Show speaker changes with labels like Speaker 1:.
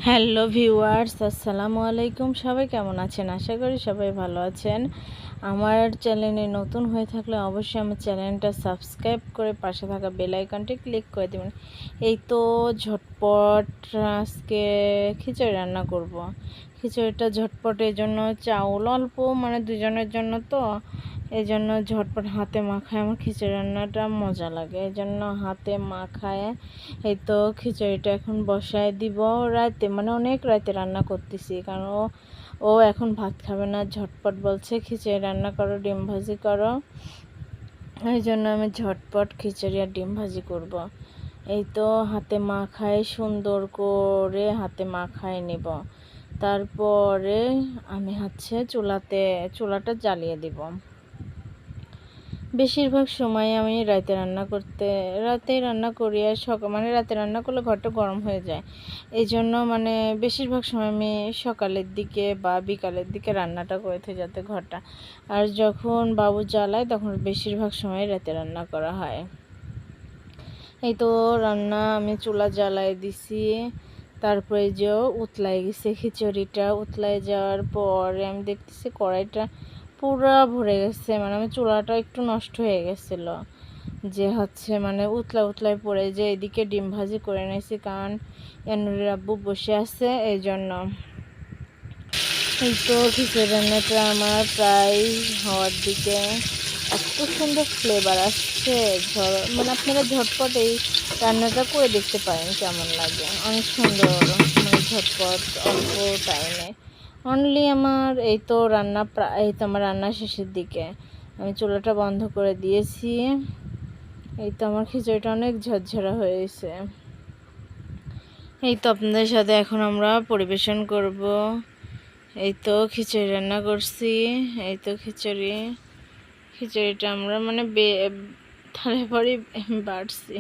Speaker 1: Hello viewers, আসসালামু আলাইকুম। সবাই কেমন আছেন? আশা করি সবাই ভালো আছেন। আমার চ্যানেলে নতুন হয়ে থাকলে অবশ্যই আমার চ্যানেলটা সাবস্ক্রাইব করে পাশে থাকা বেল আইকনটি ক্লিক করে দেবেন। এই তো ঝটপট আজকে খিচুড়ি রান্না করব। খিচুড়িটা ঝটপট, এই জন্য চাউল অল্প, মানে দুজনের জন্য তো, এই জন্য ঝটপট হাতে মাখায় আমার খিচুড়ি রান্নাটা মজা লাগে, এই জন্য হাতে মাখায়। এই তো খিচুড়িটা এখন বসায় দিব। রাতে, মানে অনেক রাতে রান্না করতেছি, কারণ ও এখন ভাত খাবে না। ঝটপট বলছে খিচুড়ি রান্না করো, ডিম ভাজি করো, এই জন্য আমি ঝটপট খিচুড়ি আর ডিম ভাজি করব। এই তো হাতে মাখায়, সুন্দর করে হাতে মাখায় নিব। তারপরে আমি চুলাটা জ্বালিয়ে দিব। বেশিরভাগ সময় আমি রাতে রান্না করি, আর মানে রাতে রান্না করলে ঘরটা গরম হয়ে যায়। এই জন্য মানে বেশিরভাগ সময় আমি সকালের দিকে বা বিকালের দিকে রান্নাটা করে থাকি, যাতে ঘরটা, আর যখন বাবু জ্বালায় তখন বেশিরভাগ সময় রাতে রান্না করা হয়। এই তো আমি চুলা জ্বালাই দিছি। তারপরে যে উতলাই গেছে খিচুড়িটা, উতলাই যাওয়ার পরে আমি দেখতেছি কড়াইটা পুরা ভরে গেছে, মানে আমি চুলাটা একটু নষ্ট হয়ে গেছিল, যে মানে উতলাই পড়ে, যে এদিকে ডিম ভাজি করে নিয়েছি, কারণ এনুরির আব্বু বসে আছে, এই জন্য। এই তো খিচুড়ি রান্নাটা আমার প্রায় হওয়ার দিকে। এত সুন্দর ফ্লেভার আসছে, মানে আপনারা ঝটপট এই রান্নাটা করে দেখতে পারেন, কেমন লাগে। অনেক সুন্দর, মানে ঝটপট অল্প টাইমে। অনলি আমার এই তো আমার রান্না শেষের দিকে আমি চুলাটা বন্ধ করে দিয়েছি। এই তো আমার খিচুড়িটা অনেক ঝরঝরা হয়েছে। এই তো আপনাদের সাথে এখন আমরা পরিবেশন করব। এই তো খিচুড়ি রান্না করছি। এই তো খিচুড়িটা আমরা মানে থালে পরে বাড়ছি।